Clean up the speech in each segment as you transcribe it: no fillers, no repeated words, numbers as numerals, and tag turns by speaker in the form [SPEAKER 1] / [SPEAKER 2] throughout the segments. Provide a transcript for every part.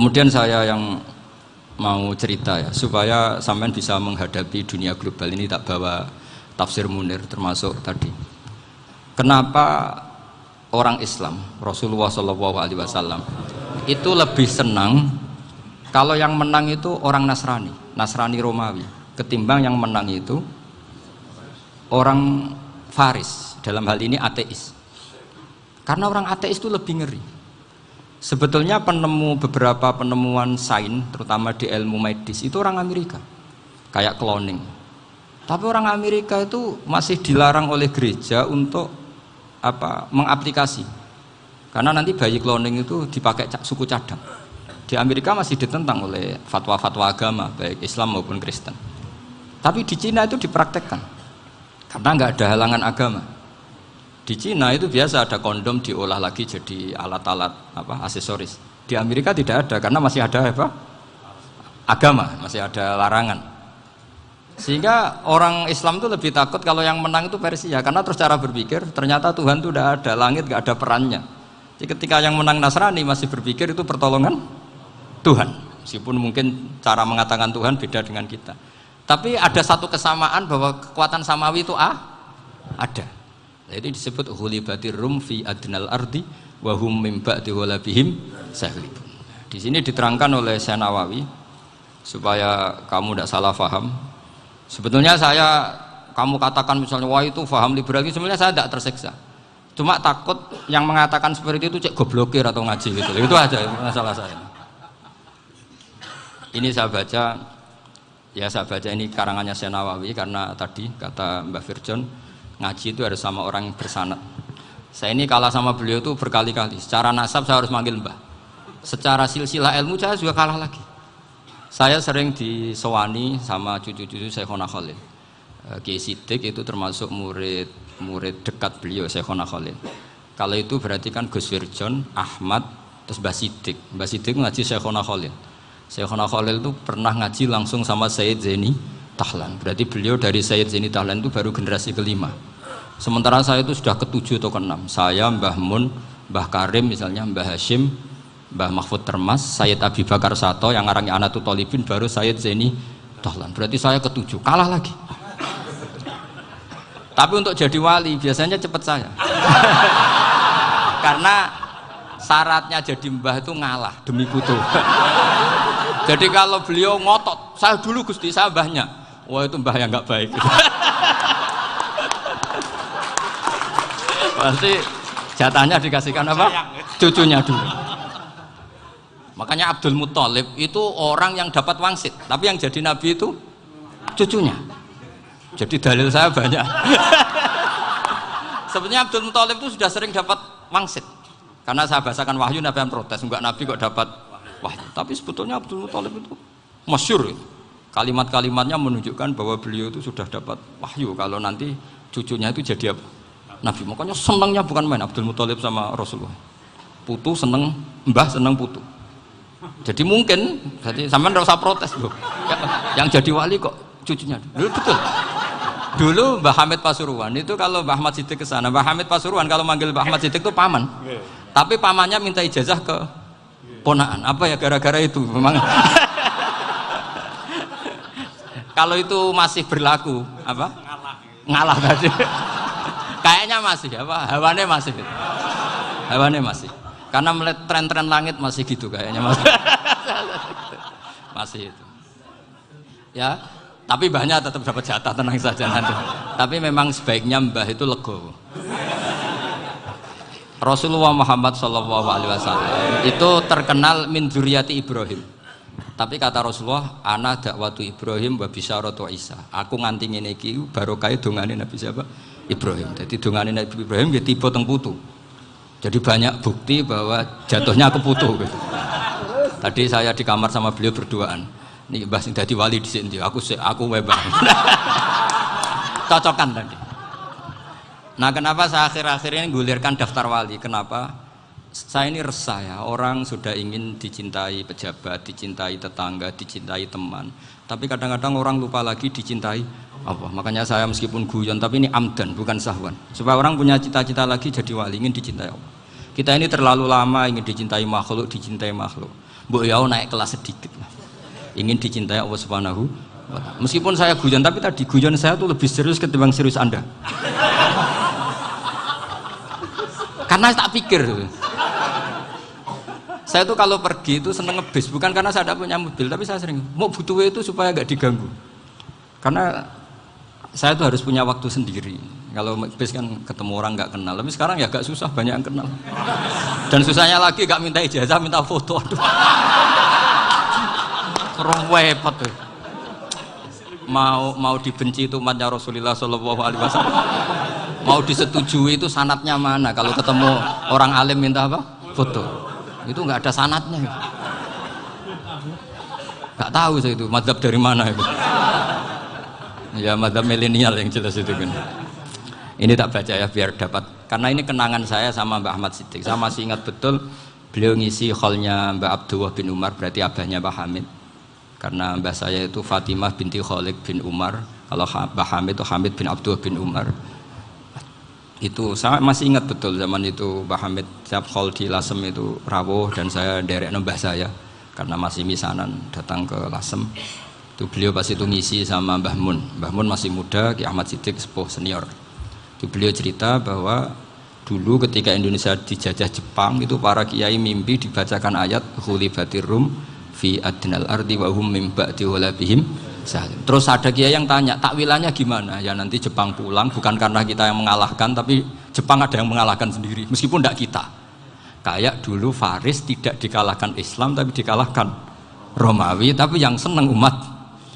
[SPEAKER 1] Kemudian saya yang mau cerita ya, supaya sampean bisa menghadapi dunia global ini, tak bawa tafsir Munir termasuk tadi. Kenapa orang Islam, Rasulullah SAW itu lebih senang kalau yang menang itu orang Nasrani Romawi, ketimbang yang menang itu orang Faris, dalam hal ini ateis. Karena orang ateis itu lebih ngeri. Sebetulnya beberapa penemuan sains, terutama di ilmu medis, itu orang Amerika, kayak cloning. Tapi orang Amerika itu masih dilarang oleh gereja untuk mengaplikasi. Karena nanti bayi cloning itu dipakai suku cadang. Di Amerika masih ditentang oleh fatwa-fatwa agama, baik Islam maupun Kristen. Tapi di Cina itu dipraktekkan, karena nggak ada halangan agama. Di Cina itu biasa ada kondom diolah lagi jadi alat-alat aksesoris. Di Amerika tidak ada karena masih ada agama, masih ada larangan. Sehingga orang Islam itu lebih takut kalau yang menang itu Persia, karena terus cara berpikir ternyata Tuhan itu tidak ada, langit nggak ada perannya. Jadi ketika yang menang Nasrani masih berpikir itu pertolongan Tuhan, meskipun mungkin cara mengatakan Tuhan beda dengan kita. Tapi ada satu kesamaan bahwa kekuatan samawi itu ada. Jadi disebut ghulibatir rum fi adnal ardi wa hum min ba'di ghalabihim saghlibun. Di sini diterangkan oleh Syekh Nawawi supaya kamu tidak salah paham. Sebetulnya kamu katakan misalnya wah itu paham liberal, sebenarnya saya tidak tersiksa. Cuma takut yang mengatakan seperti itu cek goblokir atau ngaji gitu. Itu aja masalah saya. Ini saya baca ini karangannya Syekh Nawawi, karena tadi kata Mbak Firjon ngaji itu harus sama orang yang bersanad. Saya ini kalah sama beliau itu berkali-kali. Secara nasab saya harus manggil Mbah. Secara silsilah ilmu saya juga kalah lagi. Saya sering disewani sama cucu-cucu Syekhona Khalil. Kiai Siddiq itu termasuk murid dekat beliau, Syekhona Khalil. Kalau itu berarti kan Gus Firjon, Ahmad, terus Mbah Siddiq. Mbah Siddiq ngaji Syekhona Khalil. Syekhona Khalil itu pernah ngaji langsung sama Sayyid Zaini Tahlan. Berarti beliau dari Sayyid Zaini Tahlan itu baru generasi kelima. Sementara saya itu sudah ke-7 atau ke-6. Saya, Mbah Mun, Mbah Karim misalnya, Mbah Hashim, Mbah Mahfud Termas, Sayyid Abi Bakar Sato yang ngarangnya Anatul Thalibin, baru Sayyid Zaini Tahlan. Berarti saya ke-7, kalah lagi. Tapi untuk jadi wali biasanya cepat saya. Karena syaratnya jadi mbah itu ngalah demi putu. Jadi kalau beliau ngotot, saya dulu Gusti, saya mbahnya. Wah itu mbah yang nggak baik. Pasti jatahnya dikasihkan apa? Cucunya dulu. Makanya Abdul Muthalib itu orang yang dapat wangsit, tapi yang jadi nabi itu cucunya. Jadi dalil saya banyak. Sebenarnya Abdul Muthalib itu sudah sering dapat wangsit. Karena saya bahasakan wahyu, Nabi yang protes, enggak nabi kok dapat wahyu. Tapi sebetulnya Abdul Muthalib itu masyhur. Kalimat-kalimatnya menunjukkan bahwa beliau itu sudah dapat wahyu kalau nanti cucunya itu jadi apa? Nabi. Makanya senangnya bukan main Abdul Muthalib sama Rasulullah. Putu seneng, mbah seneng putu. Jadi mungkin, jadi sampean enggak usah protes loh. Yang jadi wali kok cucunya. Dulu betul. Dulu Mbah Hamid Pasuruan itu kalau Mbah Ahmad Siddiq ke sana, Mbah Hamid Pasuruan kalau manggil Mbah Ahmad Siddiq itu paman. Tapi pamannya minta ijazah ke ponaan. Apa ya gara-gara itu memang. Kalau itu masih berlaku apa? Ngalah tadi. Kayaknya masih apa? Hawane masih. Karena melihat tren-tren langit masih gitu kayaknya masih. Masih itu. Ya, tapi mbahnya tetap dapat jatah, tenang saja nanti. Tapi memang sebaiknya mbah itu legowo. Rasulullah Muhammad SAW itu terkenal min dzurriyyati Ibrahim. Tapi kata Rasulullah, ana dakwatu Ibrahim wa bisyaratu Isa. Aku nganti ngene iki barokah dongane Nabi siapa? Ibrahim. Jadi dongane Nabi Ibrahim ya tiba teng putu. Jadi banyak bukti bahwa jatuhnya ke putu gitu. Tadi saya di kamar sama beliau berduaan. Nih Mbah sing dadi wali di sini, aku webang. Cocokan tadi. Nah kenapa saya akhir-akhir ini gulirkan daftar wali? Kenapa? Saya ini resah ya, orang sudah ingin dicintai pejabat, dicintai tetangga, dicintai teman. Tapi kadang-kadang orang lupa lagi dicintai Allah. Makanya saya meskipun guyon, tapi ini amdan, bukan sahwan. Supaya orang punya cita-cita lagi jadi wali, ingin dicintai Allah. Kita ini terlalu lama ingin dicintai makhluk. Mbok ya naik kelas sedikit. Ingin dicintai Allah Subhanahu wa Ta'ala. Meskipun saya guyon, tapi tadi guyon saya tuh lebih serius ketimbang serius Anda. Karena tak pikir. Saya tuh kalau pergi itu seneng ngebis, bukan karena saya tidak punya mobil, tapi saya sering mau butuh itu supaya nggak diganggu. Karena saya tuh harus punya waktu sendiri. Kalau bis kan ketemu orang nggak kenal, tapi sekarang ya agak susah, banyak yang kenal. Dan susahnya lagi nggak minta ijazah, minta foto. Aduh. Kurang repot tuh. Mau dibenci itu umatnya Rasulullah Shallallahu Alaihi Wasallam. Mau disetujui itu sanatnya mana? Kalau ketemu orang alim minta apa? Foto. Itu nggak ada sanatnya. Nggak tahu saya itu mazhab dari mana itu. Ya mazhab milenial yang jelas itu kan. Ini tak baca ya biar dapat. Karena ini kenangan saya sama Mbak Ahmad Siddiq. Saya masih ingat betul beliau ngisi hallnya Mbak Abdullah bin Umar, berarti abahnya Mbak Hamid. Karena mbah saya itu Fatimah binti Khalid bin Umar. Kalau Mbah Hamid itu Hamid bin Abdullah bin Umar. Itu saya masih ingat betul zaman itu Mbah Hamid setiap hall di Lasem itu rawuh dan saya derek mbah saya karena masih misanan datang ke Lasem. Itu beliau pas itu ngisi sama Mbah Mun. Mbah Mun masih muda, Ki Ahmad Siddiq sepuh senior. Itu beliau cerita bahwa dulu ketika Indonesia dijajah Jepang itu para kiai mimpi dibacakan ayat Ghulibatir Rum fi adnal ardi wa hum min ba'di ghalabihim salim. Terus ada kiai yang tanya, takwilannya gimana? Ya nanti Jepang pulang bukan karena kita yang mengalahkan, tapi Jepang ada yang mengalahkan sendiri meskipun tidak kita. Kayak dulu Faris tidak dikalahkan Islam tapi dikalahkan Romawi, tapi yang senang umat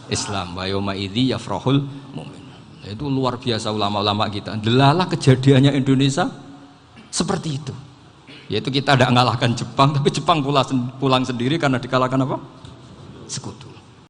[SPEAKER 1] Islam. Wa yauma idzi yafrahul mu'min. Itu luar biasa ulama-ulama kita. Delalah kejadiannya Indonesia seperti itu. Yaitu kita tidak mengalahkan Jepang, tapi Jepang pulang sendiri karena dikalahkan apa? Sekutu.